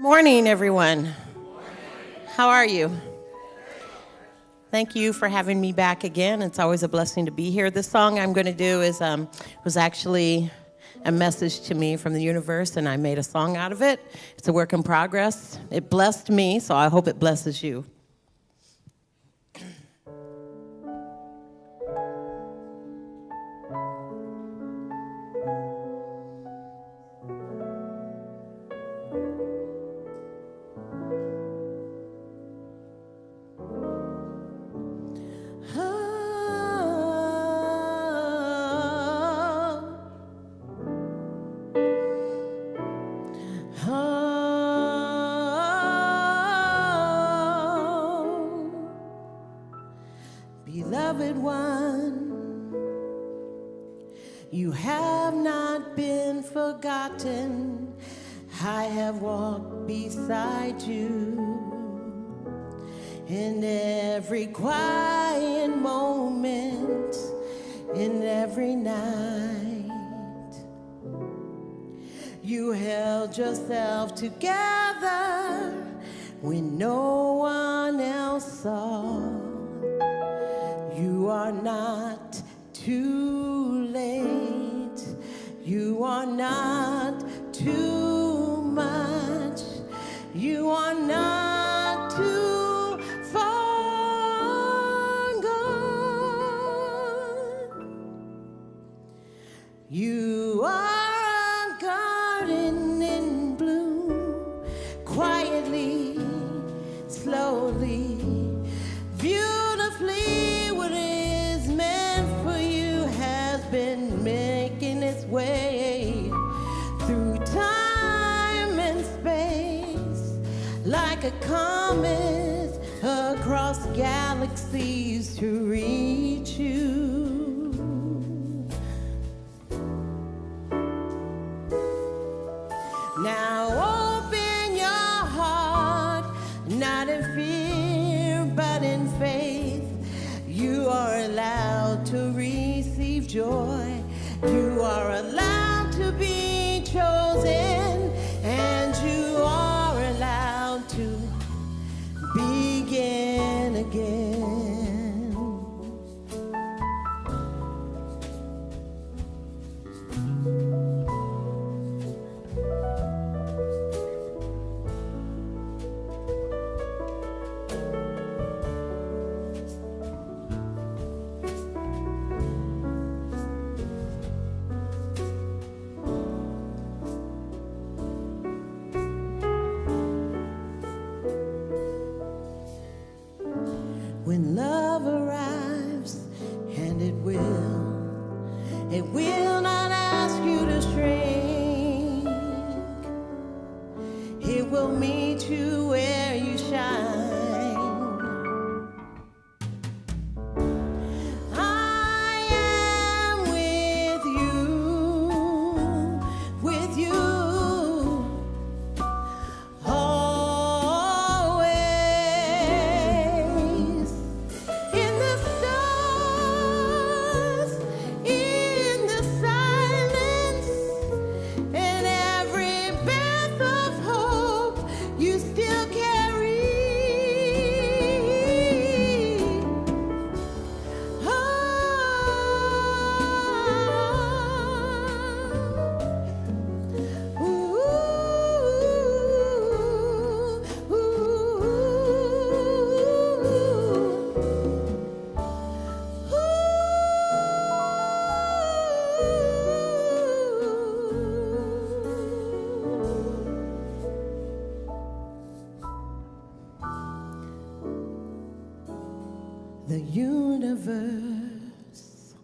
Morning, everyone. How are you? Thank you for having me back again. It's always a blessing to be here. This song I'm going to do was actually a message to me from the universe, and I made a song out of it. It's a work in progress. It blessed me, so I hope it blesses you. Beloved one, you have not been forgotten. I have walked beside you in every quiet moment, in every night. You held yourself together when no one else saw. You are not too late. You are not too much. You are not too far gone. You are a garden in bloom, quietly, slowly, beautifully. Way through time and space, like a comet across galaxies to reach you. Now open your heart, not in fear but in faith. You are allowed to receive joy. You are allowed to be chosen, and you are allowed to begin again. When love arrives, and it will not ask you to shrink. It will meet you where you shine. I am with you, the universe.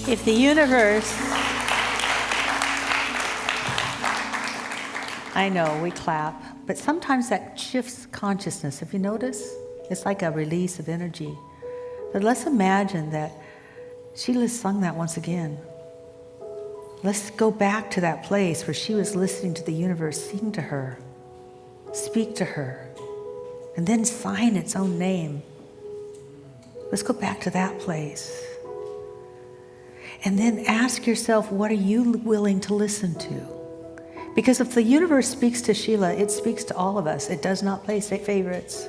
If the universe, I know we clap, but sometimes that shifts consciousness. If you notice, it's like a release of energy. But let's imagine that Sheila sung that once again. Let's go back to that place where she was listening to the universe sing to her, speak to her, and then sign its own name. Let's go back to that place. And then ask yourself, what are you willing to listen to? Because if the universe speaks to Sheila, it speaks to all of us. It does not play favorites.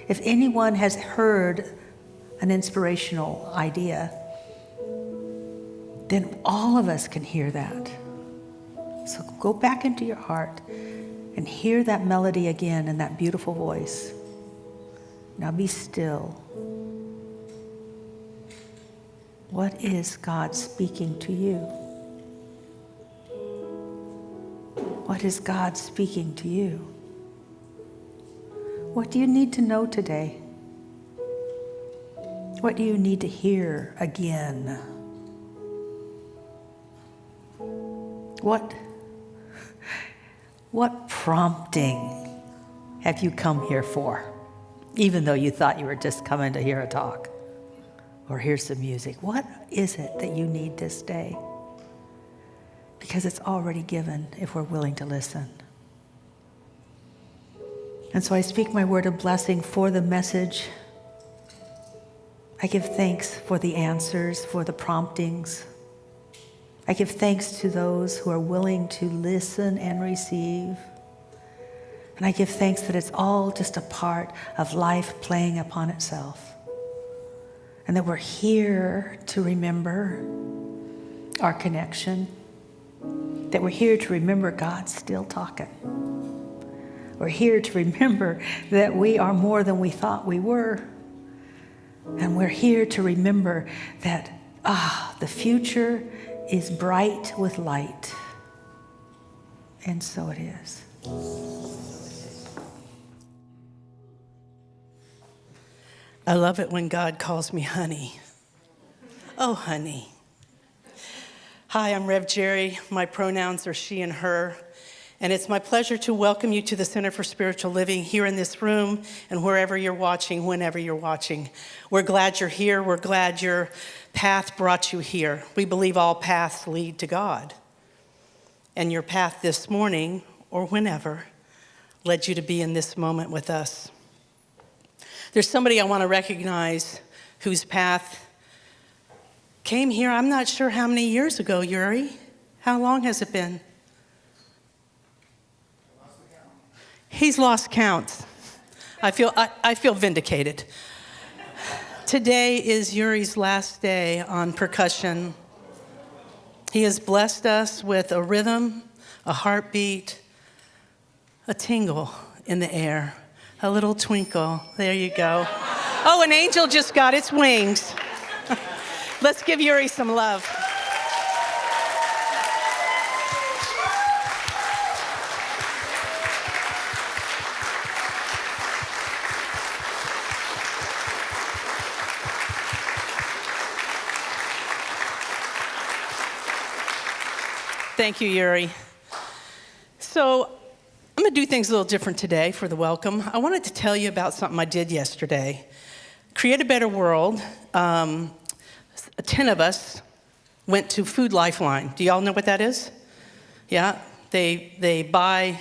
If anyone has heard an inspirational idea, then all of us can hear that. So go back into your heart and hear that melody again in that beautiful voice. Now be still. What is God speaking to you? What is God speaking to you? What do you need to know today? What do you need to hear again? What prompting have you come here for? Even though you thought you were just coming to hear a talk or hear some music. What is it that you need this day? Because it's already given if we're willing to listen. And so I speak my word of blessing for the message. I give thanks for the answers, for the promptings. I give thanks to those who are willing to listen and receive. And I give thanks that it's all just a part of life playing upon itself. And that we're here to remember our connection. That we're here to remember God's still talking. We're here to remember that we are more than we thought we were. And we're here to remember that, the future is bright with light. And so it is. I love it when God calls me honey. Oh, honey. Hi, I'm Rev Jerry. My pronouns are she and her. And it's my pleasure to welcome you to the Center for Spiritual Living here in this room and wherever you're watching, whenever you're watching. We're glad you're here. We're glad your path brought you here. We believe all paths lead to God. And your path this morning, or whenever, led you to be in this moment with us. There's somebody I want to recognize whose path came here, I'm not sure how many years ago, Yuri. How long has it been? He's lost count. I feel vindicated. Today is Yuri's last day on percussion. He has blessed us with a rhythm, a heartbeat, a tingle in the air, a little twinkle. There you go. Oh, an angel just got its wings. Let's give Yuri some love. Thank you, Yuri. So I'm going to do things a little different today for the welcome. I wanted to tell you about something I did yesterday. Create a Better World. 10 of us went to Food Lifeline. Do y'all know what that is? Yeah? They buy,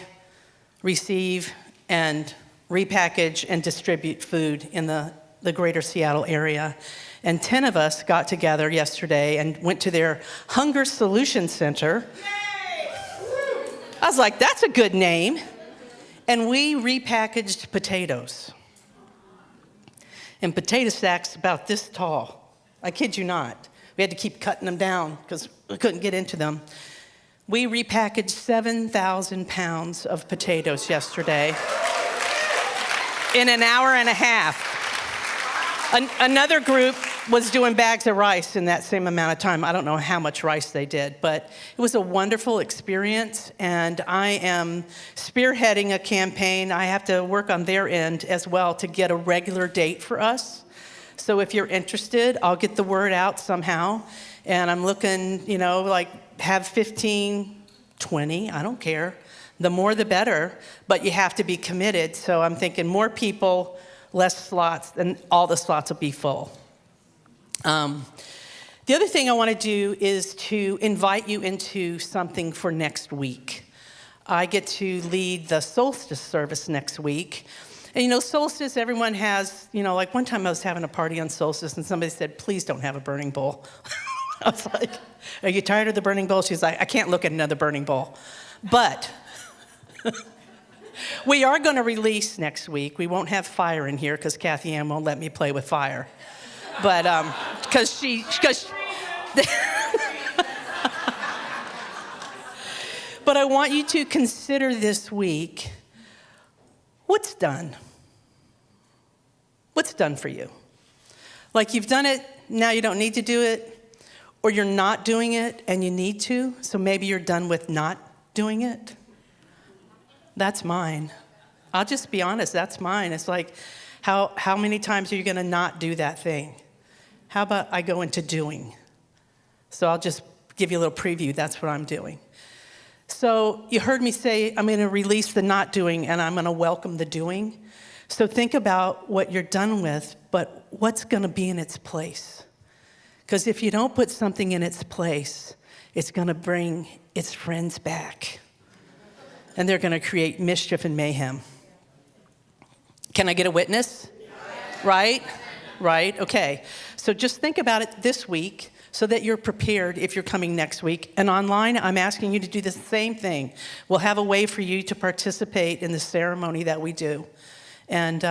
receive, and repackage and distribute food in the greater Seattle area. And 10 of us got together yesterday and went to their Hunger Solution Center. I was like, that's a good name. And we repackaged potatoes. And potato sacks about this tall. I kid you not. We had to keep cutting them down because we couldn't get into them. We repackaged 7,000 pounds of potatoes yesterday in an hour and a half. Another group was doing bags of rice in that same amount of time. I don't know how much rice they did, but it was a wonderful experience, and I am spearheading a campaign. I have to work on their end as well to get a regular date for us. So if you're interested, I'll get the word out somehow, and I'm looking, have 15, 20, I don't care. The more the better, but you have to be committed. So I'm thinking more people, less slots, and all the slots will be full. The other thing I want to do is to invite you into something for next week. I get to lead the solstice service next week. And solstice, everyone has, like one time I was having a party on solstice and somebody said, please don't have a burning bull. I was like, are you tired of the burning bowl? She's like, I can't look at another burning bowl. But we are going to release next week. We won't have fire in here because Kathianne won't let me play with fire. But because but I want you to consider this week, what's done? What's done for you? Like you've done it, now you don't need to do it, or you're not doing it and you need to, so maybe you're done with not doing it. That's mine. I'll just be honest, that's mine. It's like, how many times are you gonna not do that thing? How about I go into doing? So I'll just give you a little preview, that's what I'm doing. So you heard me say, I'm gonna release the not doing and I'm gonna welcome the doing. So think about what you're done with, but what's gonna be in its place? Because if you don't put something in its place, it's gonna bring its friends back. And they're gonna create mischief and mayhem. Can I get a witness? Right? Right, okay. So just think about it this week so that you're prepared if you're coming next week. And online, I'm asking you to do the same thing. We'll have a way for you to participate in the ceremony that we do. And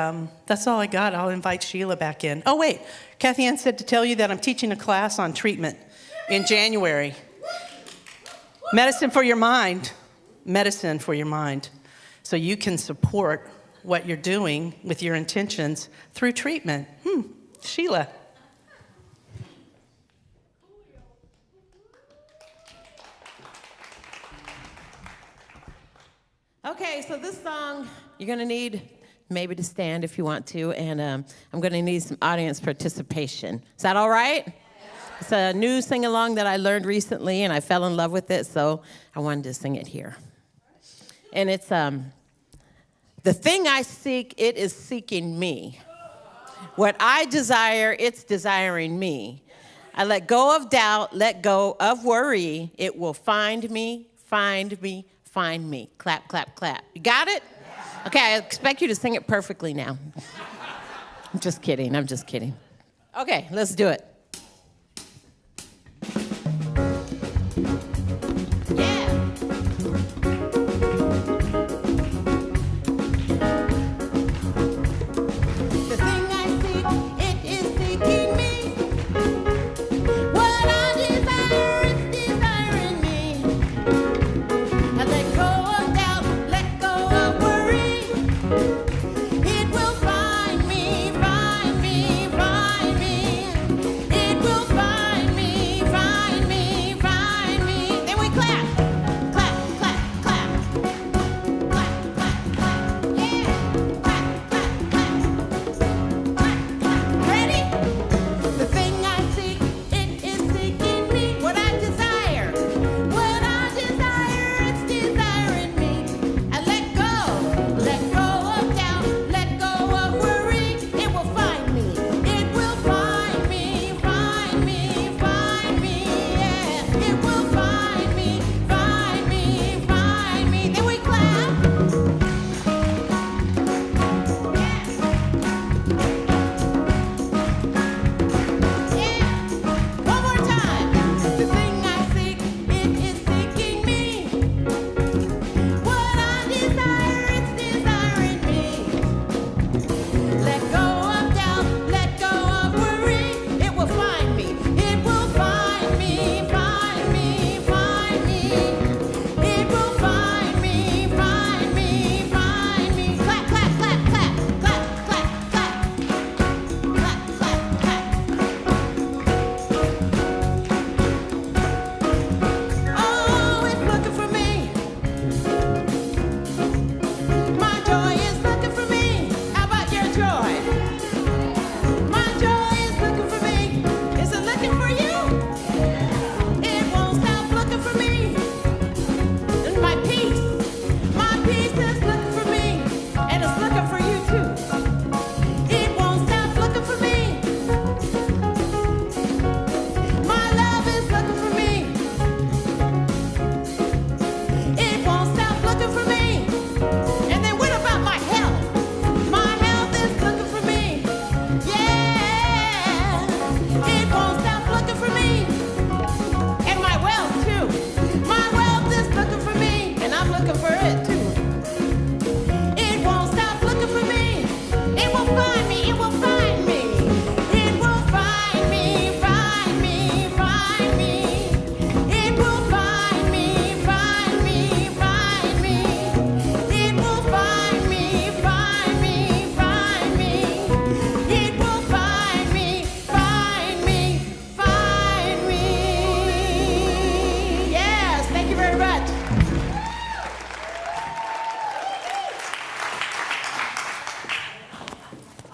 that's all I got. I'll invite Sheila back in. Oh, wait. Kathianne said to tell you that I'm teaching a class on treatment in January. Medicine for your mind. Medicine for your mind. So you can support what you're doing with your intentions through treatment. Sheila. Okay, so this song, you're going to need maybe to stand if you want to, and I'm going to need some audience participation. Is that all right? Yeah. It's a new sing-along that I learned recently, and I fell in love with it, so I wanted to sing it here. And it's, the thing I seek, it is seeking me. What I desire, it's desiring me. I let go of doubt, let go of worry. It will find me, find me, find me. Clap, clap, clap. You got it? Okay, I expect you to sing it perfectly now. I'm just kidding, I'm just kidding. Okay, let's do it.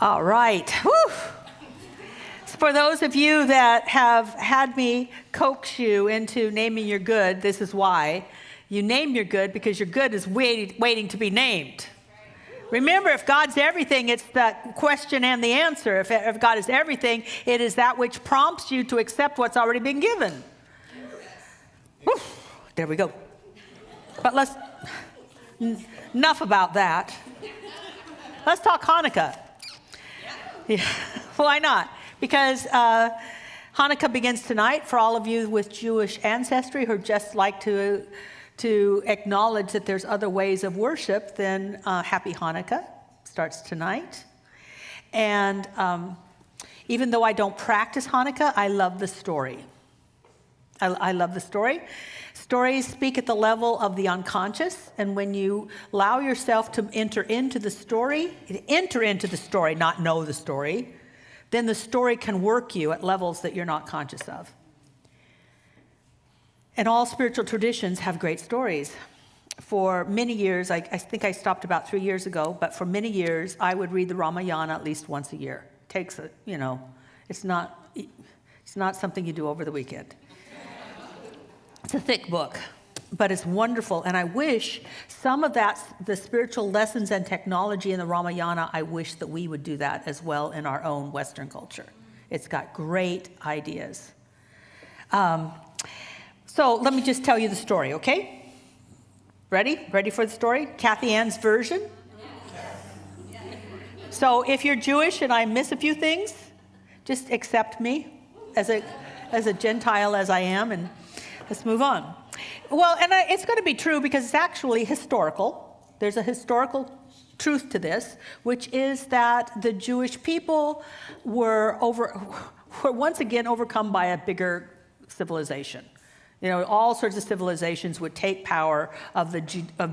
All right. Whew. For those of you that have had me coax you into naming your good, this is why. You name your good because your good is waiting to be named. Remember, if God's everything, it's the question and the answer. If God is everything, it is that which prompts you to accept what's already been given. Whew. There we go. But enough about that. Let's talk Hanukkah. Yeah. Why not? Because Hanukkah begins tonight. For all of you with Jewish ancestry who just like to acknowledge that there's other ways of worship, then Happy Hanukkah starts tonight. And even though I don't practice Hanukkah, I love the story. I love the story. Stories speak at the level of the unconscious, and when you allow yourself to enter into the story, not know the story, then the story can work you at levels that you're not conscious of. And all spiritual traditions have great stories. For many years, I think I stopped about 3 years ago, but for many years, I would read the Ramayana at least once a year. It takes it's not something you do over the weekend. It's a thick book, but it's wonderful. And I wish some of the spiritual lessons and technology in the Ramayana, I wish that we would do that as well in our own Western culture. It's got great ideas. So let me just tell you the story, okay? Ready? Ready for the story? Kathianne's version? Yes. So if you're Jewish and I miss a few things, just accept me as a Gentile as I am, and let's move on. Well, and it's going to be true because it's actually historical. There's a historical truth to this, which is that the Jewish people were once again overcome by a bigger civilization. All sorts of civilizations would take power of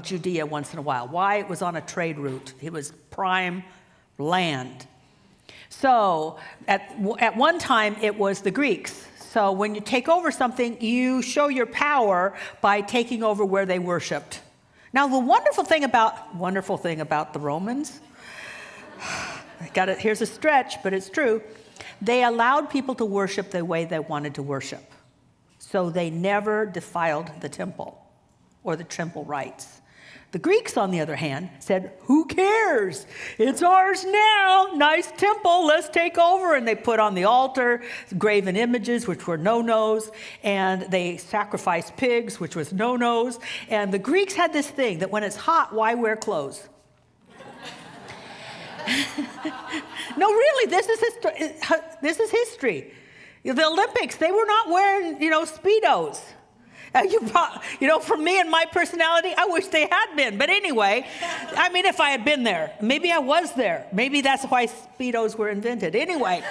Judea once in a while. Why? It was on a trade route. It was prime land. So at one time, it was the Greeks. So when you take over something, you show your power by taking over where they worshipped. Now, the wonderful thing about the Romans, here's a stretch, but it's true. They allowed people to worship the way they wanted to worship. So they never defiled the temple or the temple rites. The Greeks, on the other hand, said, who cares? It's ours now. Nice temple. Let's take over. And they put on the altar graven images, which were no-nos. And they sacrificed pigs, which was no-nos. And the Greeks had this thing that when it's hot, why wear clothes? No, really, this is history. The Olympics, they were not wearing, Speedos. For me and my personality, I wish they had been. But anyway, if I had been there, maybe I was there. Maybe that's why Speedos were invented. Anyway,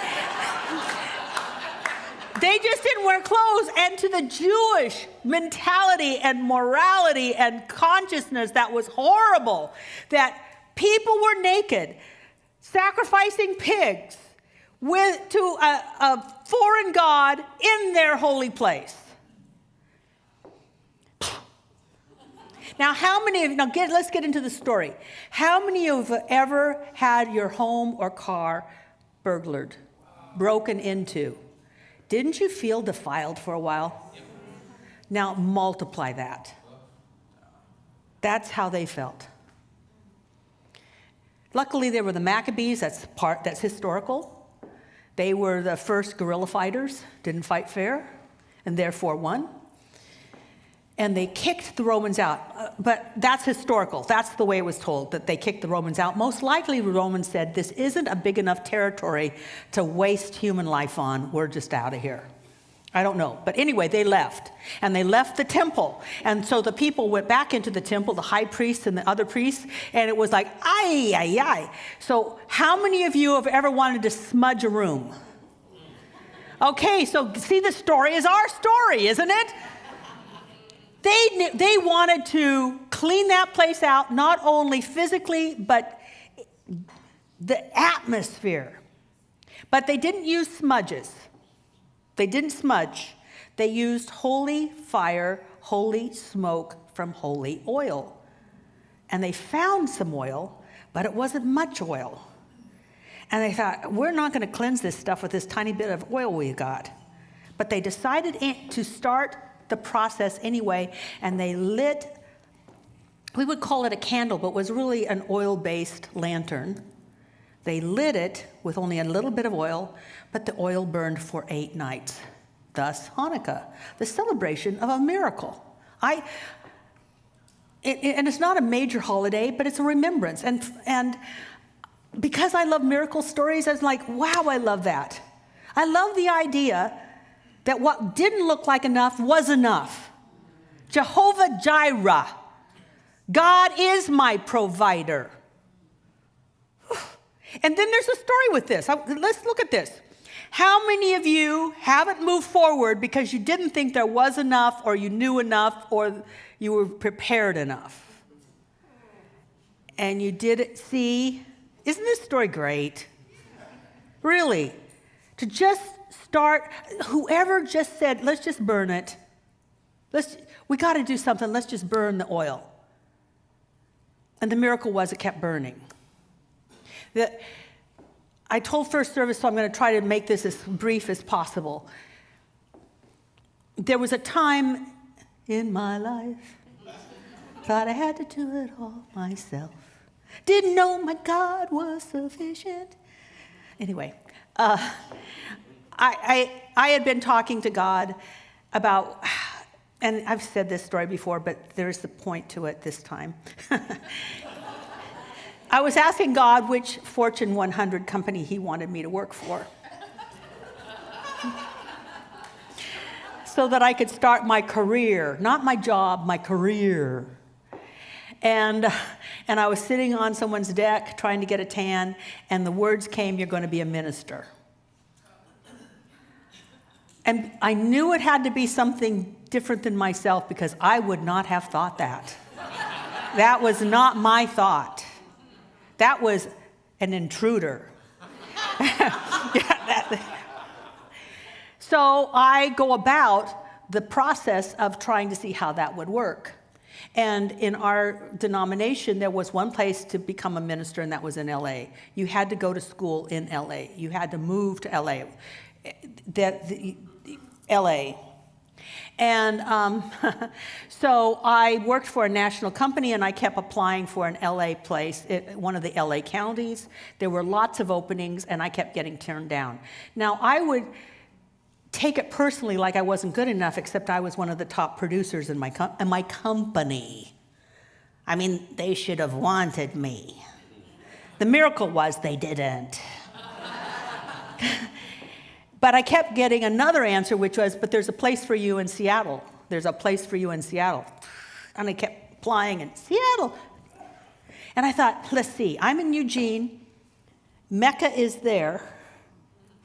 they just didn't wear clothes. And to the Jewish mentality and morality and consciousness, that was horrible. That people were naked, sacrificing pigs to a foreign god in their holy place. Now, let's get into the story. How many of you have ever had your home or car burglared, broken into? Didn't you feel defiled for a while? Now, multiply that. That's how they felt. Luckily, there were the Maccabees. That's historical. They were the first guerrilla fighters, didn't fight fair, and therefore won. And they kicked the Romans out. But that's historical. That's the way it was told, that they kicked the Romans out. Most likely, the Romans said, this isn't a big enough territory to waste human life on. We're just out of here. I don't know. But anyway, they left. And they left the temple. And so the people went back into the temple, the high priests and the other priests, and it was like, ay, ay, ay. So how many of you have ever wanted to smudge a room? Okay, so see, the story is our story, isn't it? They wanted to clean that place out, not only physically, but the atmosphere. But they didn't use smudges. They didn't smudge. They used holy fire, holy smoke from holy oil. And they found some oil, but it wasn't much oil. And they thought, we're not going to cleanse this stuff with this tiny bit of oil we got. But they decided to start the process anyway, and they lit, we would call it a candle, but it was really an oil-based lantern. They lit it with only a little bit of oil, but the oil burned for 8 nights. Thus, Hanukkah, the celebration of a miracle. And it's not a major holiday, but it's a remembrance. And because I love miracle stories, I was like, wow, I love that. I love the idea that what didn't look like enough was enough. Jehovah Jireh. God is my provider. And then there's a story with this. Let's look at this. How many of you haven't moved forward because you didn't think there was enough, or you knew enough, or you were prepared enough? And you didn't see. Isn't this story great? Really? To just start, whoever just said, let's just burn it. We got to do something. Let's just burn the oil. And the miracle was it kept burning. I told first service, so I'm going to try to make this as brief as possible. There was a time in my life, thought I had to do it all myself. Didn't know my God was sufficient. Anyway, I had been talking to God about, and I've said this story before, but there's a point to it this time. I was asking God which Fortune 100 company he wanted me to work for, so that I could start my career, not my job, my career. And I was sitting on someone's deck trying to get a tan, and the words came, "You're going to be a minister." And I knew it had to be something different than myself, because I would not have thought that. That was not my thought. That was an intruder. So I go about the process of trying to see how that would work. And in our denomination, there was one place to become a minister, and that was in LA. You had to go to school in LA. You had to move to LA. LA. And so I worked for a national company, and I kept applying for an LA place, one of the LA counties. There were lots of openings, and I kept getting turned down. Now, I would take it personally like I wasn't good enough, except I was one of the top producers in my company. I mean, they should have wanted me. The miracle was they didn't. But I kept getting another answer, which was, but there's a place for you in Seattle. There's a place for you in Seattle. And I kept applying in Seattle. And I thought, let's see, I'm in Eugene. Mecca is there,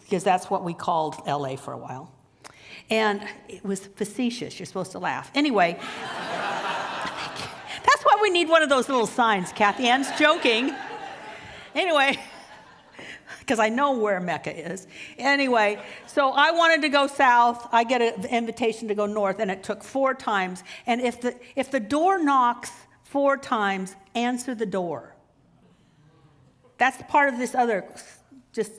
because that's what we called LA for a while. And it was facetious. You're supposed to laugh. Anyway, that's why we need one of those little signs. Kathianne's joking. Anyway, because I know where Mecca is. Anyway, so I wanted to go south. I get an invitation to go north, and it took 4 times. And if the door knocks 4 times, answer the door. That's part of this other just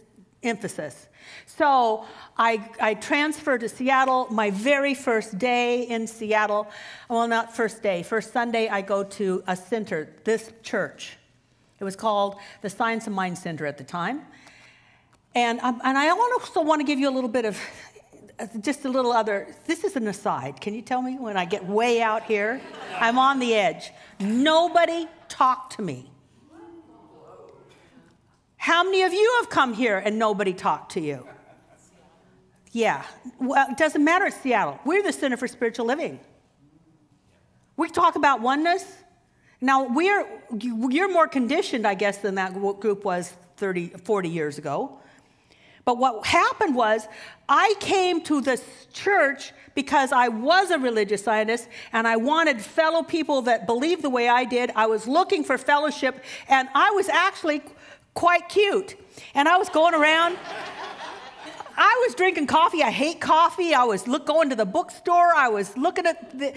emphasis. So I transferred to Seattle. My very first day in Seattle, well, not first day, first Sunday, I go to a center, this church. It was called the Science of Mind Center at the time. And I also want to give you a little bit of, just a little other, this is an aside. Can you tell me when I get way out here? I'm on the edge. Nobody talked to me. How many of you have come here and nobody talked to you? Yeah. Well, it doesn't matter, it's Seattle. We're the Center for Spiritual Living. We talk about oneness. Now, you're more conditioned, I guess, than that group was 30, 40 years ago. But what happened was, I came to this church because I was a religious scientist, and I wanted fellow people that believed the way I did. I was looking for fellowship, and I was actually quite cute. And I was going around. I was drinking coffee. I hate coffee. I was going to the bookstore. I was looking at the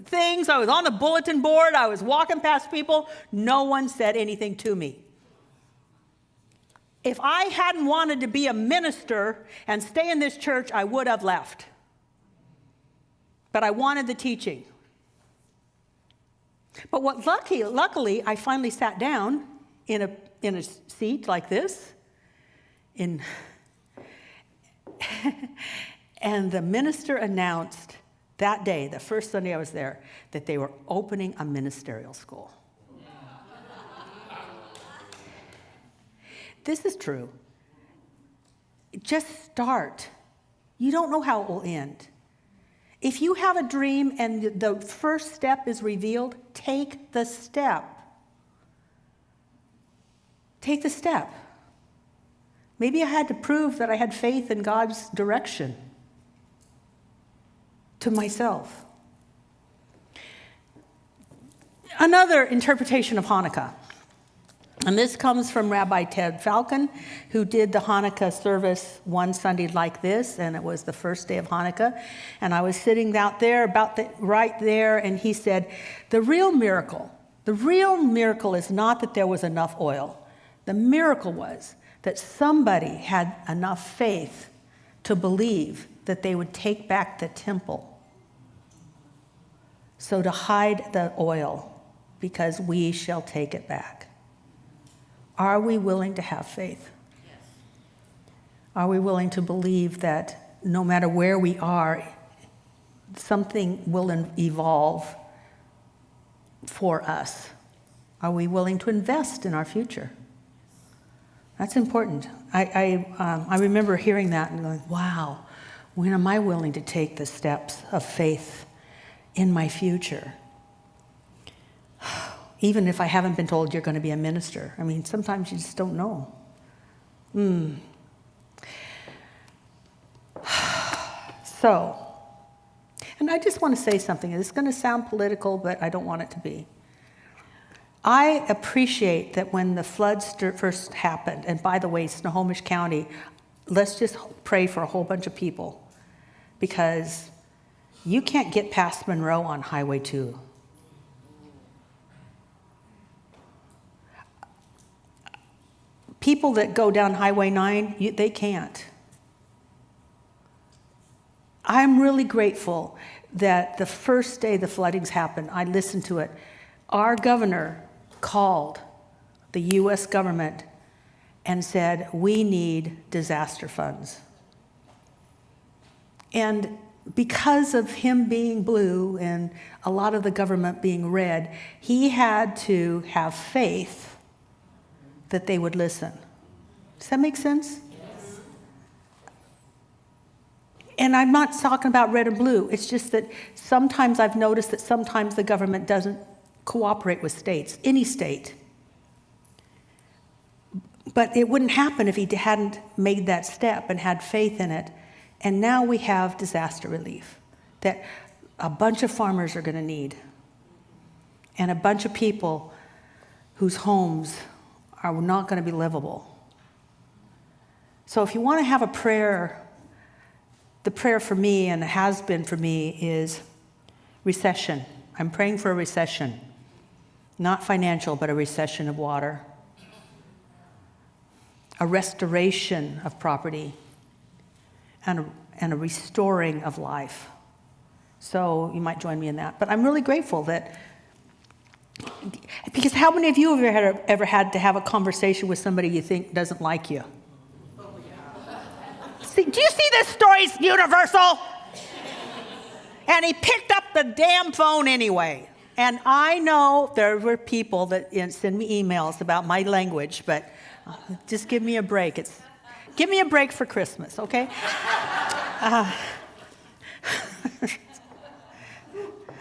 things. I was on the bulletin board. I was walking past people. No one said anything to me. If I hadn't wanted to be a minister and stay in this church, I would have left. But I wanted the teaching. But luckily, I finally sat down in a seat like this, and the minister announced that day, the first Sunday I was there, that they were opening a ministerial school. This is true. Just start. You don't know how it will end. If you have a dream and the first step is revealed, take the step. Take the step. Maybe I had to prove that I had faith in God's direction to myself. Another interpretation of Hanukkah. And this comes from Rabbi Ted Falcon, who did the Hanukkah service one Sunday like this, and it was the first day of Hanukkah. And I was sitting out there, right there, and he said, the real miracle is not that there was enough oil. The miracle was that somebody had enough faith to believe that they would take back the temple. So to hide the oil, because we shall take it back. Are we willing to have faith? Yes. Are we willing to believe that no matter where we are, something will evolve for us? Are we willing to invest in our future? That's important. I remember hearing that and going, wow, when am I willing to take the steps of faith in my future? Even if I haven't been told you're going to be a minister. I mean, sometimes you just don't know. So, and I just want to say something. It's going to sound political, but I don't want it to be. I appreciate that when the floods first happened, and by the way, Snohomish County, let's just pray for a whole bunch of people, because you can't get past Monroe on Highway 2. People that go down Highway 9, they can't. I'm really grateful that the first day the floodings happened, I listened to it. Our governor called the U.S. government and said, we need disaster funds. And because of him being blue and a lot of the government being red, he had to have faith that they would listen. Does that make sense? Yes. And I'm not talking about red and blue. It's just that sometimes I've noticed that sometimes the government doesn't cooperate with states, any state. But it wouldn't happen if he hadn't made that step and had faith in it. And now we have disaster relief that a bunch of farmers are going to need, and a bunch of people whose homes are not going to be livable. So if you want to have a prayer, the prayer for me, and has been for me, is recession. I'm praying for a recession. Not financial, but a recession of water. A restoration of property. And a restoring of life. So you might join me in that. But I'm really grateful that, because how many of you have ever had to have a conversation with somebody you think doesn't like you? Oh, yeah. See, do you see this story's universal? And he picked up the damn phone anyway. And I know there were people that send me emails about my language, but just give me a break. Give me a break for Christmas, okay?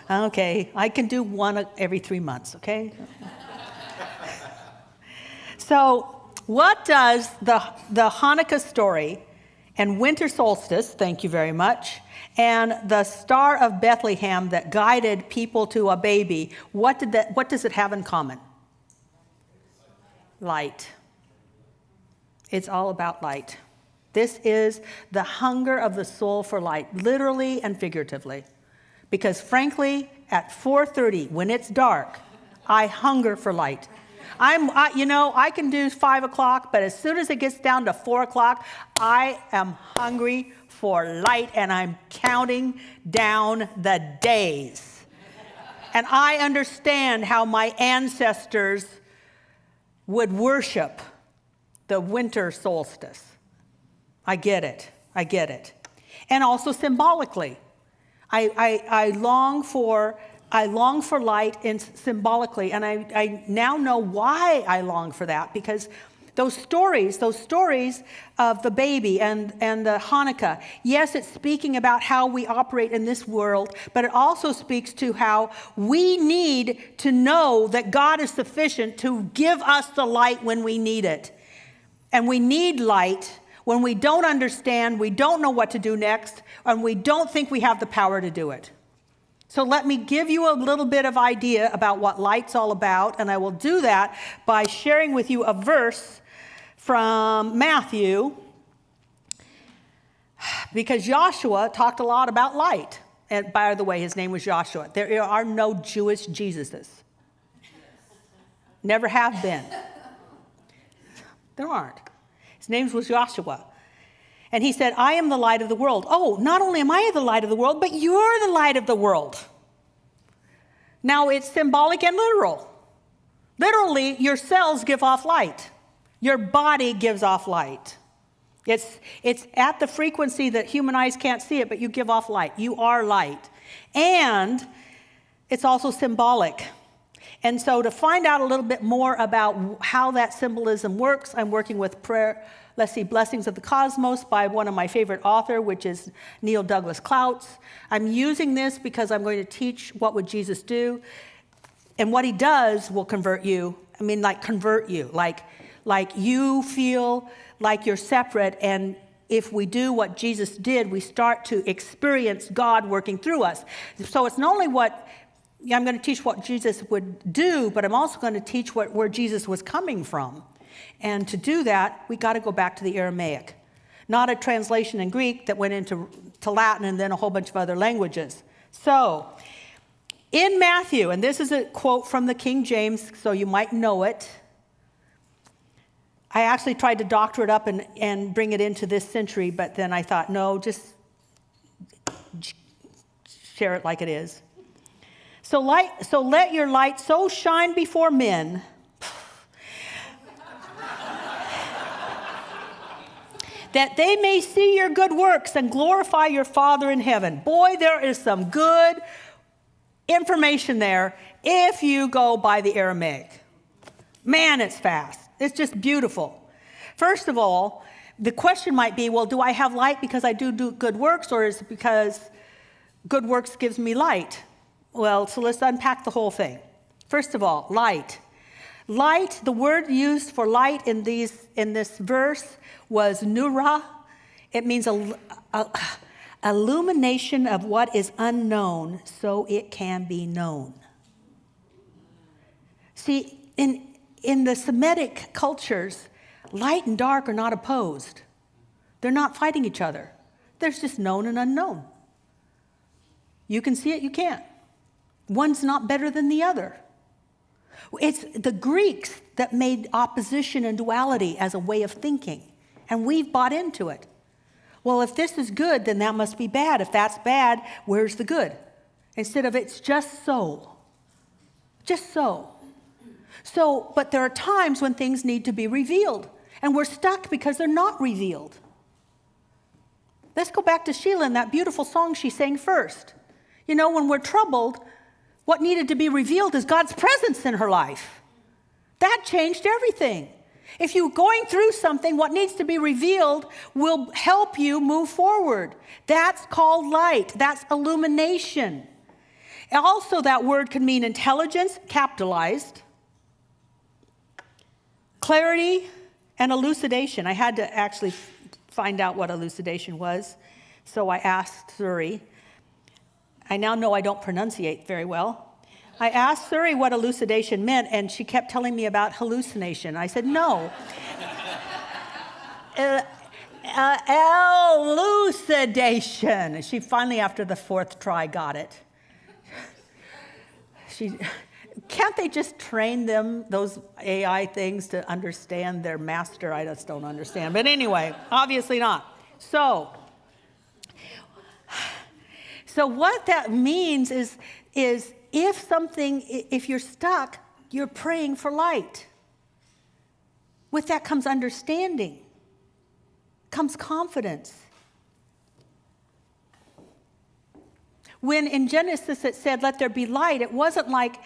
Okay, I can do one every 3 months, okay? So, what does the Hanukkah story and winter solstice, thank you very much, and the Star of Bethlehem that guided people to a baby, what does it have in common? Light. It's all about light. This is the hunger of the soul for light, literally and figuratively. Because frankly, at 4:30, when it's dark, I hunger for light. I can do 5 o'clock, but as soon as it gets down to 4 o'clock, I am hungry for light, and I'm counting down the days. And I understand how my ancestors would worship the winter solstice. I get it. And also symbolically. I long for light and symbolically, and I now know why I long for that, because those stories of the baby and the Hanukkah, yes, it's speaking about how we operate in this world, but it also speaks to how we need to know that God is sufficient to give us the light when we need it. And we need light when we don't understand, we don't know what to do next, and we don't think we have the power to do it. So let me give you a little bit of idea about what light's all about, and I will do that by sharing with you a verse from Matthew, because Joshua talked a lot about light. And by the way, his name was Joshua. There are no Jewish Jesuses. Never have been. There aren't. His name was Joshua. And he said, I am the light of the world. Oh, not only am I the light of the world, but you're the light of the world. Now, it's symbolic and literal. Literally, your cells give off light. Your body gives off light. It's at the frequency that human eyes can't see it, but you give off light. You are light. And it's also symbolic. And so to find out a little bit more about how that symbolism works, I'm working with Blessings of the Cosmos by one of my favorite authors, which is Neil Douglas Cloutz. I'm using this because I'm going to teach what would Jesus do. And what he does will convert you. I mean, like convert you. Like you feel like you're separate, and if we do what Jesus did, we start to experience God working through us. So it's not only I'm going to teach what Jesus would do, but I'm also going to teach where Jesus was coming from. And to do that, we got to go back to the Aramaic. Not a translation in Greek that went into Latin and then a whole bunch of other languages. So, in Matthew, and this is a quote from the King James, so you might know it. I actually tried to doctor it up and bring it into this century, but then I thought, no, just share it like it is. So let your light so shine before men that they may see your good works and glorify your Father in heaven. Boy, there is some good information there if you go by the Aramaic. Man, it's fast. It's just beautiful. First of all, the question might be, well, do I have light because I do good works, or is it because good works gives me light? Well, so let's unpack the whole thing. First of all, light. Light, the word used for light in this verse was menorah. It means illumination of what is unknown so it can be known. See, in the Semitic cultures, light and dark are not opposed. They're not fighting each other. There's just known and unknown. You can see it, you can't. One's not better than the other. It's the Greeks that made opposition and duality as a way of thinking, and we've bought into it. Well, if this is good, then that must be bad. If that's bad, where's the good? Instead of it's just so. Just so. So, but there are times when things need to be revealed, and we're stuck because they're not revealed. Let's go back to Sheila and that beautiful song she sang first. You know, when we're troubled, what needed to be revealed is God's presence in her life. That changed everything. If you're going through something, what needs to be revealed will help you move forward. That's called light. That's illumination. Also, that word can mean intelligence, capitalized, clarity, and elucidation. I had to actually find out what elucidation was, so I asked Suri. I now know I don't pronunciate very well. I asked Suri what elucidation meant, and she kept telling me about hallucination. I said, no. Elucidation. She finally, after the fourth try, got it. can't they just train them, those AI things, to understand their master? I just don't understand. But anyway, obviously not. So what that means is if you're stuck, you're praying for light. With that comes understanding, comes confidence. When in Genesis it said, let there be light, it wasn't like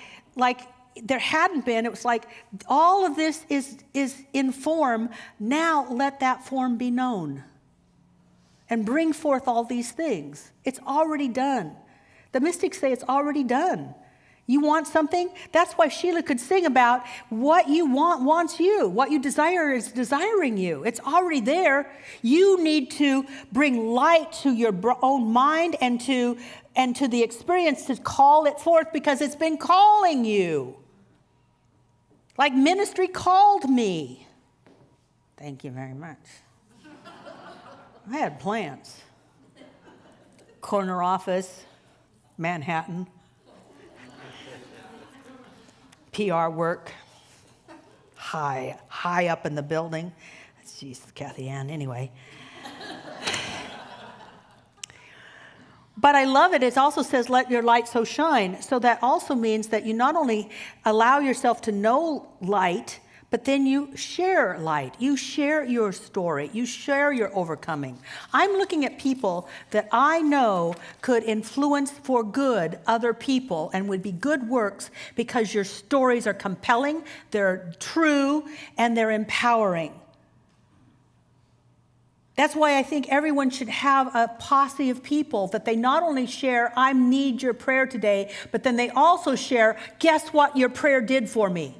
there hadn't been. It was like, all of this is in form. Now let that form be known and bring forth all these things. It's already done. The mystics say it's already done. You want something? That's why Sheila could sing about what you want wants you. What you desire is desiring you. It's already there. You need to bring light to your own mind and to the experience to call it forth, because it's been calling you. Like ministry called me. Thank you very much. I had plans. Corner office, Manhattan. PR work, high up in the building. Jeez, Kathianne, anyway. But I love it. It also says, let your light so shine. So that also means that you not only allow yourself to know light, but then you share light. You share your story. You share your overcoming. I'm looking at people that I know could influence for good other people and would be good works, because your stories are compelling, they're true, and they're empowering. That's why I think everyone should have a posse of people that they not only share, I need your prayer today, but then they also share, guess what your prayer did for me?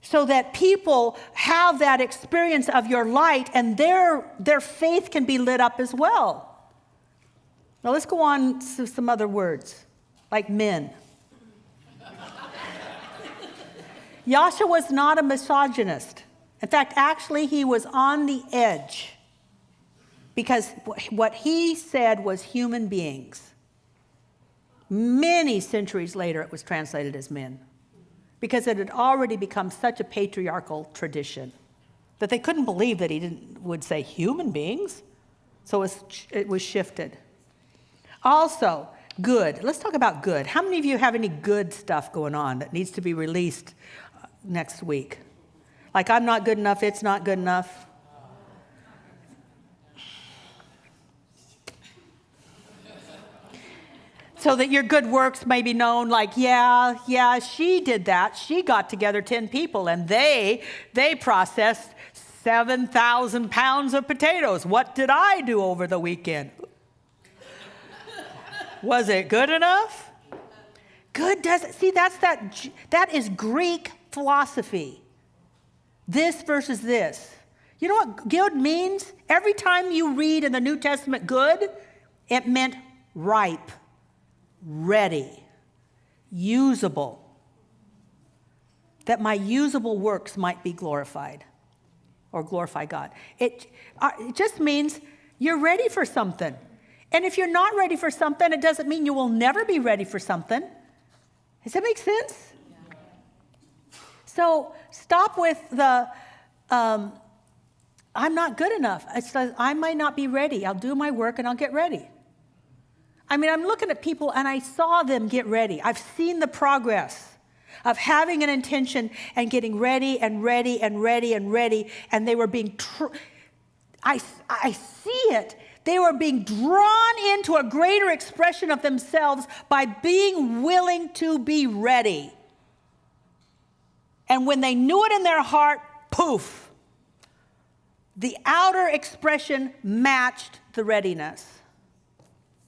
So that people have that experience of your light, and their faith can be lit up as well. Now let's go on to some other words, like men. Yasha was not a misogynist. In fact, actually, he was on the edge, because what he said was human beings. Many centuries later, it was translated as men, because it had already become such a patriarchal tradition that they couldn't believe that he would say human beings. So it was shifted. Also, good. Let's talk about good. How many of you have any good stuff going on that needs to be released next week? Like, I'm not good enough, it's not good enough. So that your good works may be known, like, yeah, she did that. She got together 10 people and they processed 7,000 pounds of potatoes. What did I do over the weekend? Was it good enough? Good doesn't, see, that is Greek philosophy. This versus this. You know what good means? Every time you read in the New Testament good, it meant ripe, ready, usable. That my usable works might be glorified or glorify God. It just means you're ready for something. And if you're not ready for something, it doesn't mean you will never be ready for something. Does that make sense? So stop with the, I'm not good enough. It's like, I might not be ready. I'll do my work and I'll get ready. I mean, I'm looking at people and I saw them get ready. I've seen the progress of having an intention and getting ready and ready and ready and ready. And they were being, I see it. They were being drawn into a greater expression of themselves by being willing to be ready. And when they knew it in their heart, poof, the outer expression matched the readiness.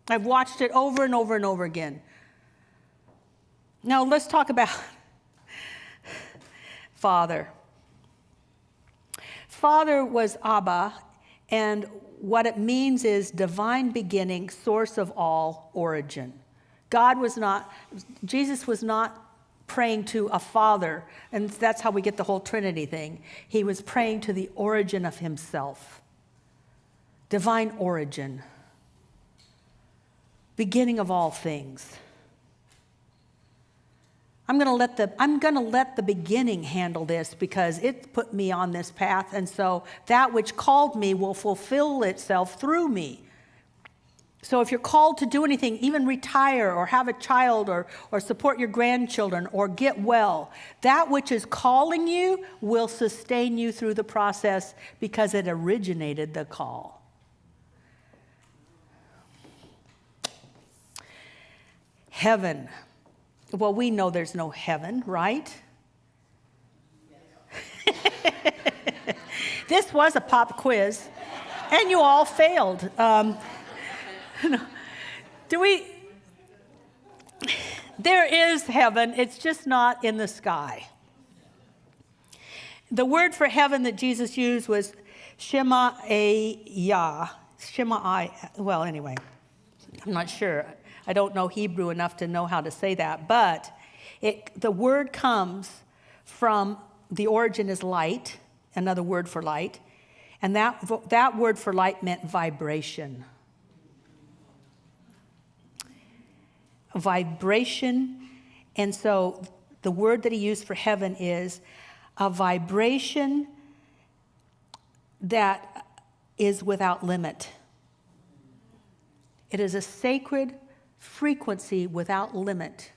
I've watched it over and over and over again. Now let's talk about Father. Father was Abba, and what it means is divine beginning, source of all, origin. Jesus was not praying to a father, and that's how we get the whole Trinity thing. He was praying to the origin of himself. Divine origin. Beginning of all things. I'm going to let the beginning handle this because it put me on this path, and so that which called me will fulfill itself through me. So if you're called to do anything, even retire or have a child or support your grandchildren or get well, that which is calling you will sustain you through the process because it originated the call. Heaven. Well, we know there's no heaven, right? This was a pop quiz, and you all failed. There is heaven, it's just not in the sky. The word for heaven that Jesus used was Shema-ayah. Well, anyway, I'm not sure. I don't know Hebrew enough to know how to say that, but the word comes from, the origin is light, another word for light, and that word for light meant vibration. Vibration, and so the word that he used for heaven is a vibration that is without limit. It is a sacred frequency without limit.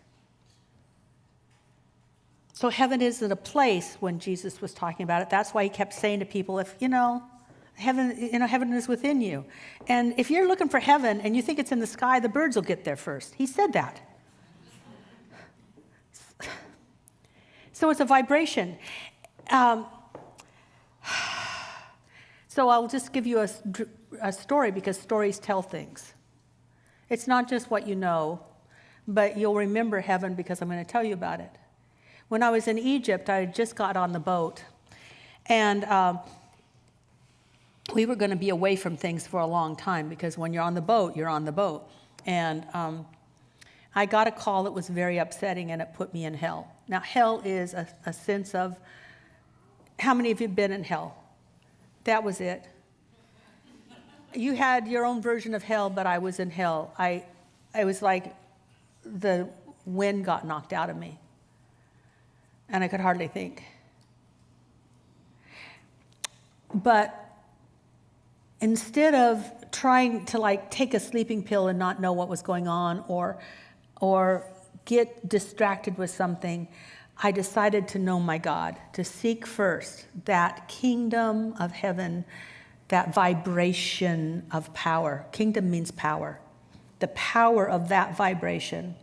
So heaven isn't a place when Jesus was talking about it. That's why he kept saying to people, if heaven is within you. And if you're looking for heaven and you think it's in the sky, the birds will get there first. He said that. So it's a vibration. So I'll just give you a story because stories tell things. It's not just what you know, but you'll remember heaven because I'm going to tell you about it. When I was in Egypt, I had just got on the boat, and we were going to be away from things for a long time because when you're on the boat, you're on the boat. And I got a call that was very upsetting, and it put me in hell. Now, hell is a sense of, how many of you have been in hell? That was it. You had your own version of hell, but I was in hell. I was like the wind got knocked out of me, and I could hardly think. But instead of trying to take a sleeping pill and not know what was going on or get distracted with something, I decided to know my God, to seek first that kingdom of heaven, that vibration of power. Kingdom means power. The power of that vibration.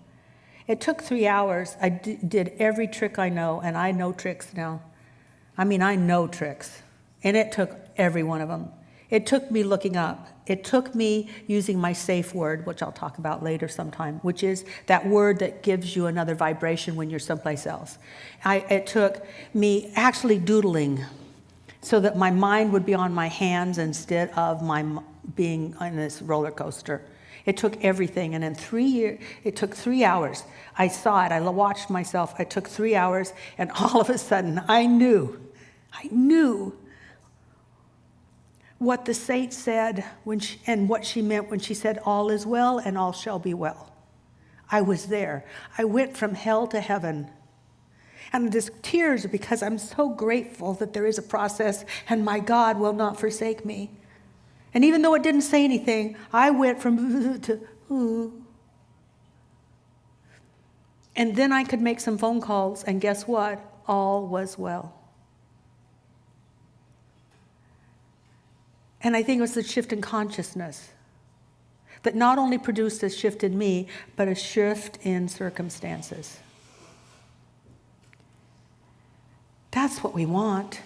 It took 3 hours. I did every trick I know, and I know tricks now. I know tricks. And it took every one of them. It took me looking up. It took me using my safe word, which I'll talk about later sometime, which is that word that gives you another vibration when you're someplace else. It took me actually doodling so that my mind would be on my hands instead of my being on this roller coaster. It took everything, and in 3 years, it took 3 hours. I saw it, I watched myself. It took 3 hours, and all of a sudden, I knew what the saint said and what she meant when she said, all is well and all shall be well. I was there. I went from hell to heaven. And there's tears because I'm so grateful that there is a process and my God will not forsake me. And even though it didn't say anything, I went from to ooh. And then I could make some phone calls, and guess what? All was well. And I think it was the shift in consciousness that not only produced a shift in me, but a shift in circumstances. That's what we want.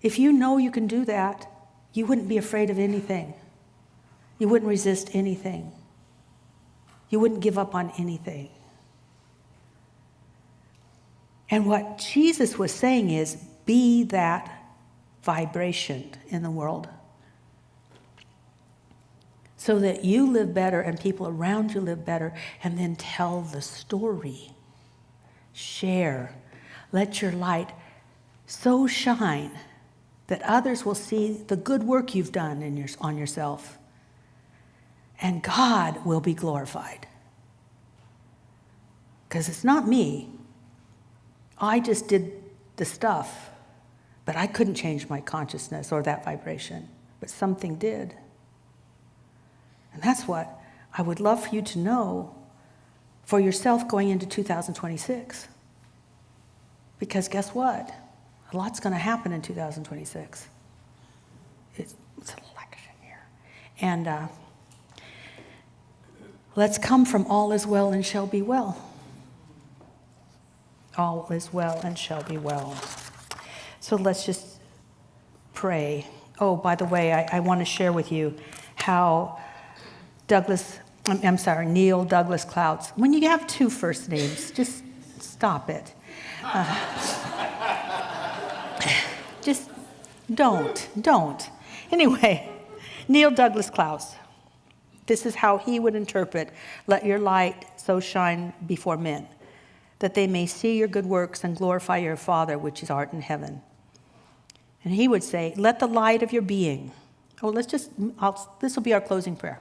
If you know you can do that, you wouldn't be afraid of anything. You wouldn't resist anything. You wouldn't give up on anything. And what Jesus was saying is, be that vibration in the world, so that you live better and people around you live better, and then tell the story. Share. Let your light so shine that others will see the good work you've done on yourself, and God will be glorified. Because it's not me, I just did the stuff, but I couldn't change my consciousness or that vibration, but something did. And that's what I would love for you to know for yourself going into 2026. Because guess what? A lot's going to happen in 2026. It's an election year. And let's come from all is well and shall be well. All is well and shall be well. So let's just pray. Oh, by the way, I want to share with you how Neil Douglas Clouds. When you have two first names, just stop it. Just don't. Anyway, Neil Douglas Clouds. This is how he would interpret, let your light so shine before men, that they may see your good works and glorify your Father which is art in heaven. And he would say, let the light of your being. Oh, this will be our closing prayer.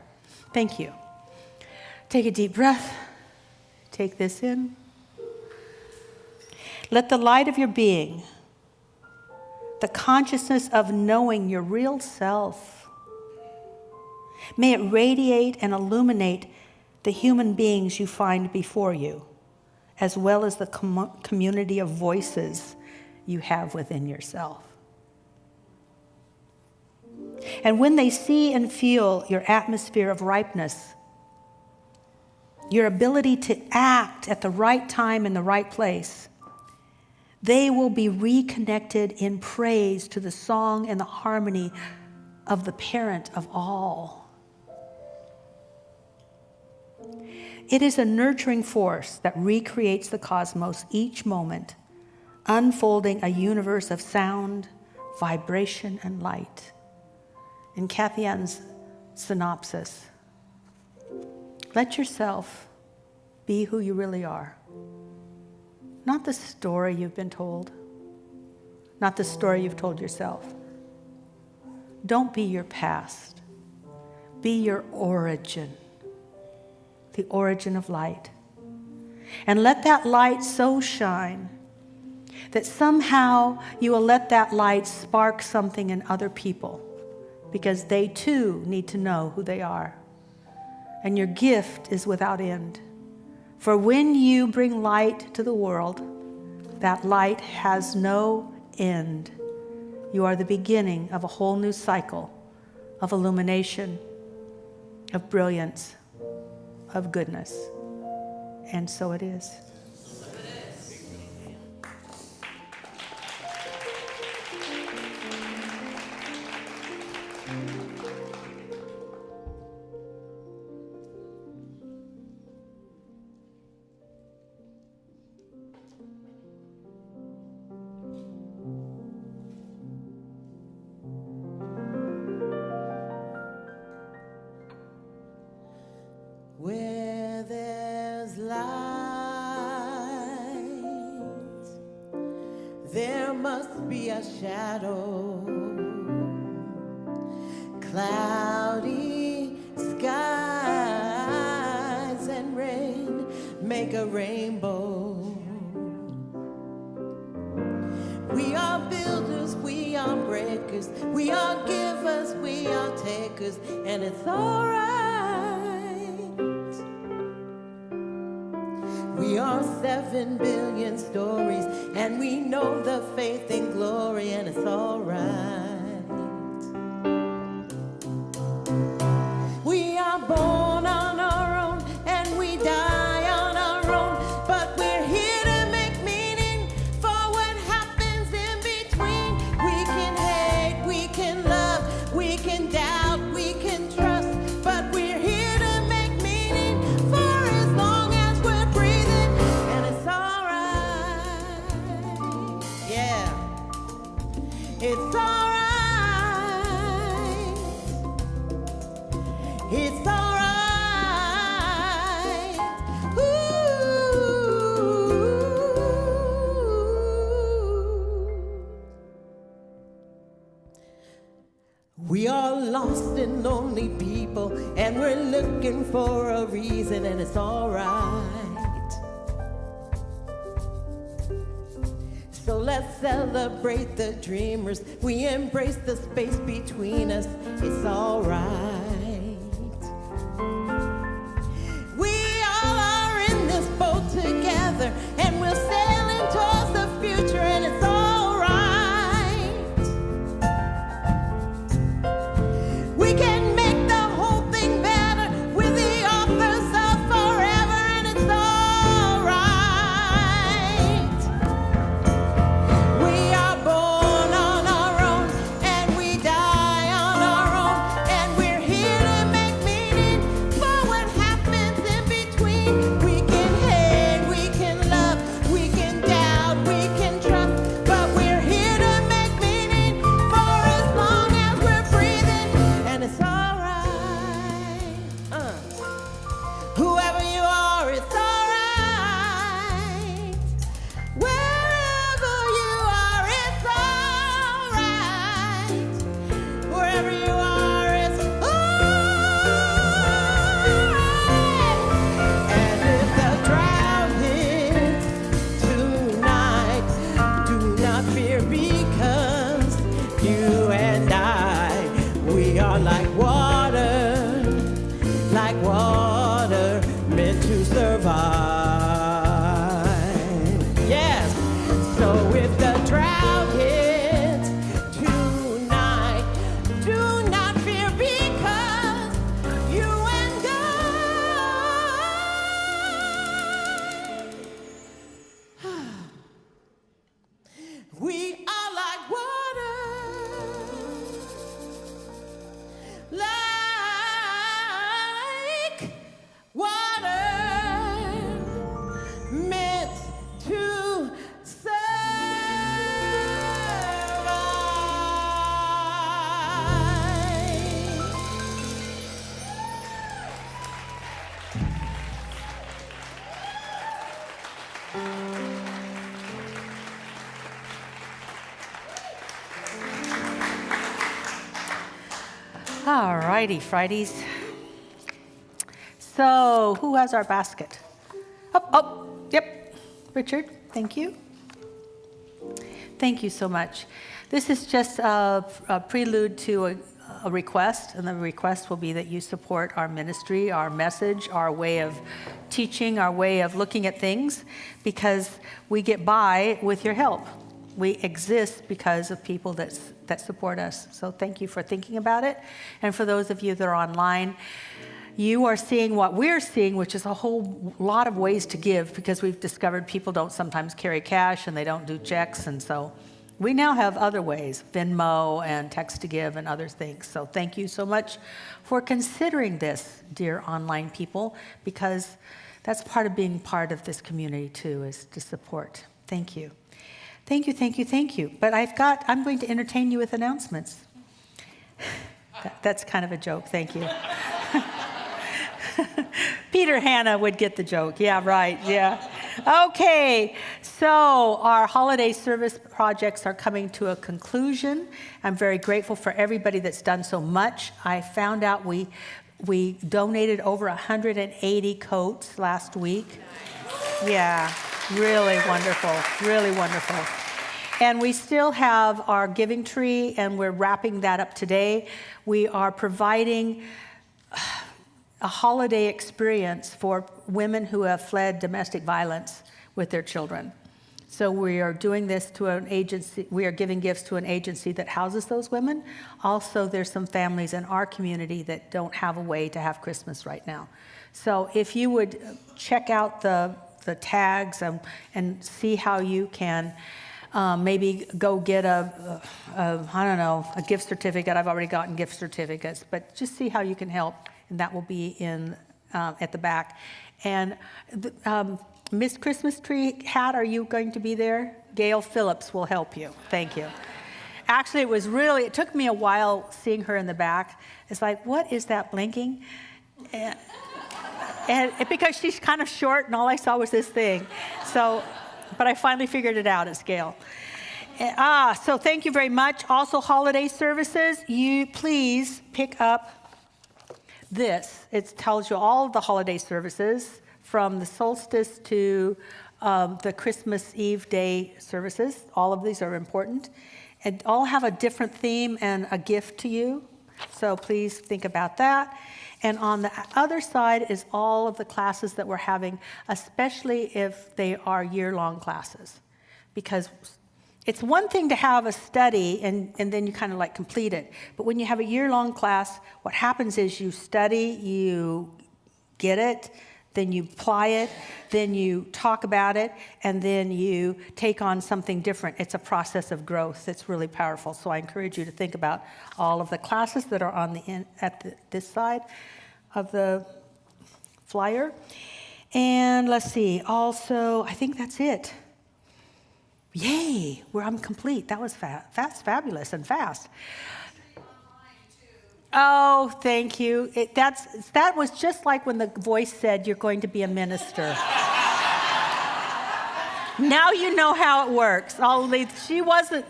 Thank you. Take a deep breath. Take this in. Let the light of your being, the consciousness of knowing your real self, may it radiate and illuminate the human beings you find before you, as well as the community of voices you have within yourself. And when they see and feel your atmosphere of ripeness, your ability to act at the right time in the right place, they will be reconnected in praise to the song and the harmony of the parent of all. It is a nurturing force that recreates the cosmos each moment, unfolding a universe of sound, vibration, and light. In Kathianne's synopsis, let yourself be who you really are. Not the story you've been told, not the story you've told yourself. Don't be your past. Be your origin, the origin of light. And let that light so shine that somehow you will let that light spark something in other people, because they too need to know who they are. And your gift is without end. For when you bring light to the world, that light has no end. You are the beginning of a whole new cycle of illumination, of brilliance, of goodness. And so it is. Where there's light, there must be a shadow. Cloudy skies and rain make a rainbow. We are builders, we are breakers, we are givers, we are takers, and it's all right. We are 7 billion stories, and we know the faith and glory, and it's all right. We are born on our own, and we die on our own, but we're here to make meaning for what happens in between. We can hate, we can love, we can doubt, we can trust, but we're here to make meaning for as long as we're breathing, and it's all right. Yeah, it's all right. It's all right. Ooh. We are lost and lonely people, and we're looking for a reason, and it's all right. let's celebrate the dreamers. We embrace the space between us. It's all right. We all are in this boat together, and we're sailing towards the future, and it's all right. We can make the whole thing better with the authors of forever, and it's all right. We are born on our own, and we die on our own, and we're here to make meaning for what happens in between. We can hate, we can love, we can doubt, we can trust, but we're here to make meaning for as long as we're breathing, and it's all right. Whoever you are, it's all right. Wherever you are, it's all right. Wherever you are, it's all right. And if the drought hits tonight, do not fear, because you and I, we are like water meant to survive. Yes. So if the drought hits tonight, do not fear, because you and I, we are like water, like water meant to survive. All righty, Fridays. So, who has our basket? Yep. Richard, thank you. Thank you so much. This is just a prelude to a request, and the request will be that you support our ministry, our message, our way of teaching, our way of looking at things, because we get by with your help. We exist because of people that support us. So thank you for thinking about it. And for those of you that are online, you are seeing what we're seeing, which is a whole lot of ways to give, because we've discovered people don't sometimes carry cash and they don't do checks. And so we now have other ways, Venmo and text to give and other things. So thank you so much for considering this, dear online people, because that's part of being part of this community too, is to support. Thank you. Thank you, thank you, thank you. But I'm going to entertain you with announcements. That's kind of a joke, thank you. Peter Hanna would get the joke. Yeah, right, yeah. Okay, so our holiday service projects are coming to a conclusion. I'm very grateful for everybody that's done so much. I found out we donated over 180 coats last week. Yeah, really wonderful, really wonderful. And we still have our giving tree, and we're wrapping that up today. We are providing a holiday experience for women who have fled domestic violence with their children. So we are doing this to an agency, we are giving gifts to an agency that houses those women. Also, there's some families in our community that don't have a way to have Christmas right now. So if you would check out the tags and see how you can maybe go get a gift certificate. I've already gotten gift certificates, but just see how you can help. And that will be in at the back. And Miss Christmas Tree Hat, are you going to be there? Gail Phillips will help you. Thank you. Actually, it took me a while seeing her in the back. It's like, what is that blinking? And because she's kind of short, and all I saw was this thing. So, but I finally figured it out. It's Gail. So thank you very much. Also, holiday services, you please pick up this. It tells you all of the holiday services from the solstice to the Christmas Eve day services. All of these are important. And all have a different theme and a gift to you. So please think about that. And on the other side is all of the classes that we're having, especially if they are year-long classes. Because it's one thing to have a study and then you kind of like complete it. But when you have a year-long class, what happens is you study, you get it, then you apply it, then you talk about it, and then you take on something different. It's a process of growth. It's really powerful. So I encourage you to think about all of the classes that are on this side of the flyer. And let's see, also, I think that's it. Yay, I'm complete. That was fast, fabulous, and fast. Oh, thank you. That was just like when the voice said, you're going to be a minister. Now you know how it works. Only she wasn't,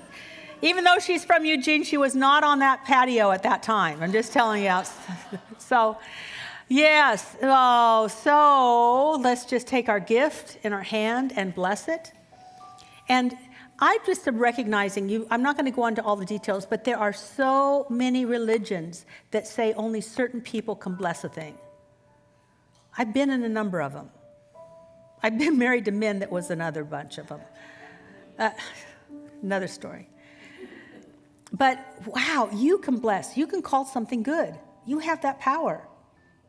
even though she's from Eugene, she was not on that patio at that time. I'm just telling you. So, yes. Oh, so let's just take our gift in our hand and bless it. And I just am recognizing you. I'm not going to go into all the details, but there are so many religions that say only certain people can bless a thing. I've been in a number of them. I've been married to men that was another bunch of them. Another story. But wow, you can bless. You can call something good. You have that power.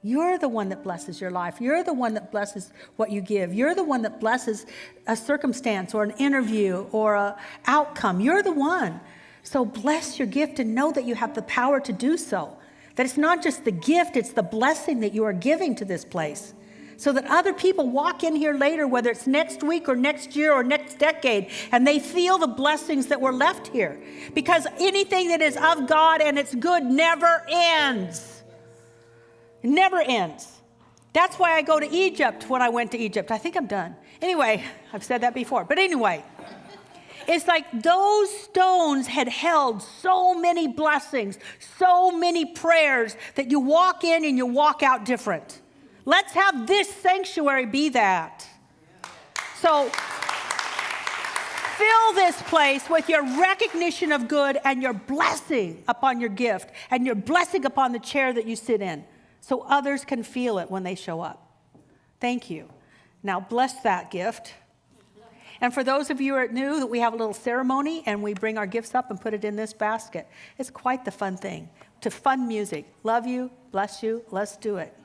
You're the one that blesses your life. You're the one that blesses what you give. You're the one that blesses a circumstance or an interview or an outcome. You're the one. So bless your gift and know that you have the power to do so. That it's not just the gift, it's the blessing that you are giving to this place. So that other people walk in here later, whether it's next week or next year or next decade, and they feel the blessings that were left here. Because anything that is of God and it's good never ends. It never ends. That's why I go to Egypt when I went to Egypt. I think I'm done. Anyway, I've said that before. But anyway, it's like those stones had held so many blessings, so many prayers that you walk in and you walk out different. Let's have this sanctuary be that. So fill this place with your recognition of good and your blessing upon your gift and your blessing upon the chair that you sit in, so others can feel it when they show up. Thank you. Now bless that gift. And for those of you who are new, that we have a little ceremony and we bring our gifts up and put it in this basket. It's quite the fun thing. To fun music. Love you, bless you, let's do it.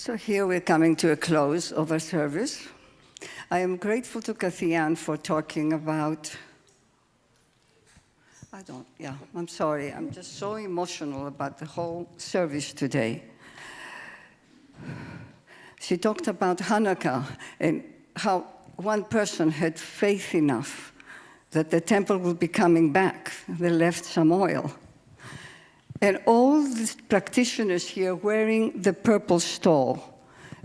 So here we're coming to a close of our service. I am grateful to Kathianne for talking about, I'm sorry, I'm just so emotional about the whole service today. She talked about Hanukkah and how one person had faith enough that the temple will be coming back. They left some oil. And all the practitioners here wearing the purple stole,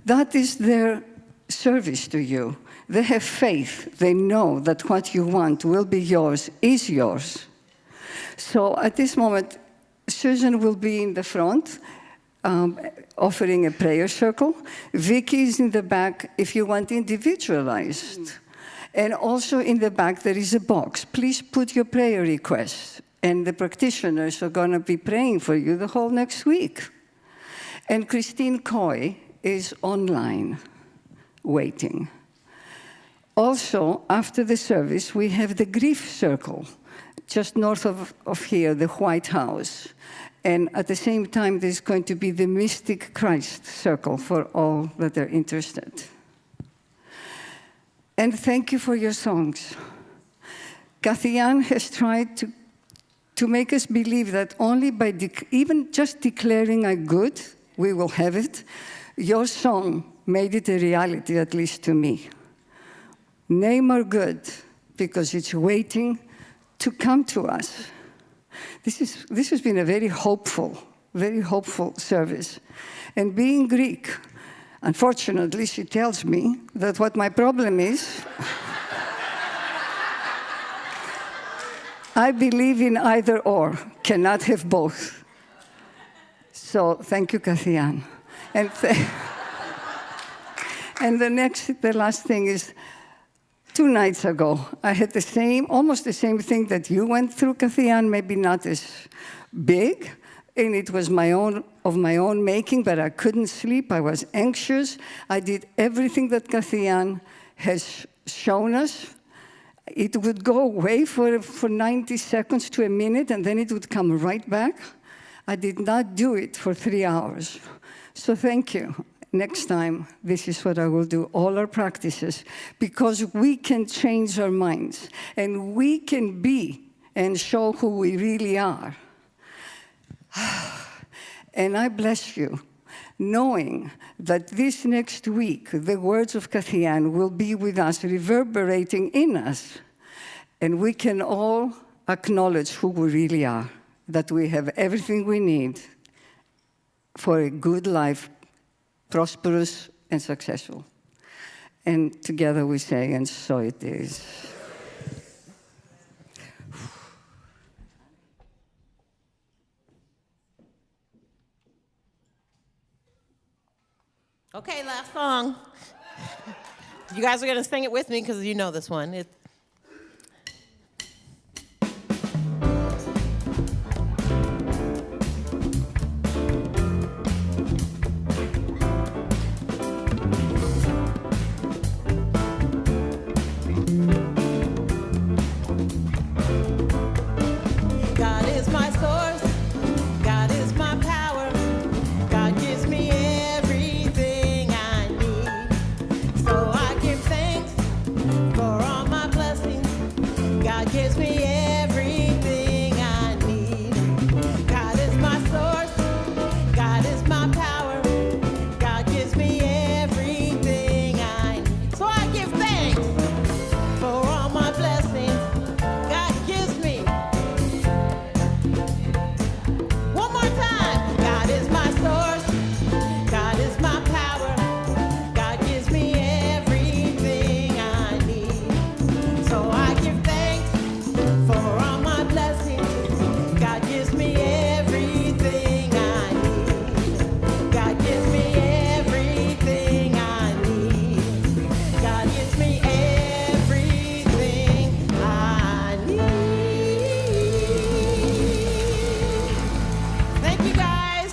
that is their service to you. They have faith. They know that what you want will be yours, is yours. So at this moment, Susan will be in the front, offering a prayer circle. Vicky is in the back if you want individualized. And also in the back, there is a box. Please put your prayer requests. And the practitioners are going to be praying for you the whole next week. And Christine Coy is online, waiting. Also, after the service, we have the grief circle, just north of here, the White House. And at the same time, there's going to be the Mystic Christ circle for all that are interested. And thank you for your songs. Kathianne has tried to make us believe that only by even just declaring a good, we will have it. Your song made it a reality, at least to me. Name our good, because it's waiting to come to us. This has been a very hopeful service. And being Greek, unfortunately, she tells me that what my problem is, I believe in either or, cannot have both. So thank you, Kathianne. And, and the last thing is, 2 nights ago, I had almost the same thing that you went through, Kathianne, maybe not as big, and it was of my own making, but I couldn't sleep. I was anxious. I did everything that Kathianne has shown us. It would go away for 90 seconds to a minute, and then it would come right back. I did not do it for 3 hours. So thank you. Next time, this is what I will do, all our practices, because we can change our minds, and we can be and show who we really are. And I bless you, knowing that this next week, the words of Kathianne will be with us, reverberating in us, and we can all acknowledge who we really are, that we have everything we need for a good life, prosperous and successful. And together we say, and so it is. Okay, last song. You guys are going to sing it with me because you know this one. God is my source. God is my power. God gives me everything I need. So I give thanks for all my blessings. God gives me everything I need. God is my source. God is my power. God gives me everything I need. So I give thanks for all my blessings. God gives me. One more time. God is my source. God is my power. God gives me everything I need. So I give thanks for all my blessings. God gives me everything I need. God gives me everything I need. God gives me everything I need. Thank you, guys.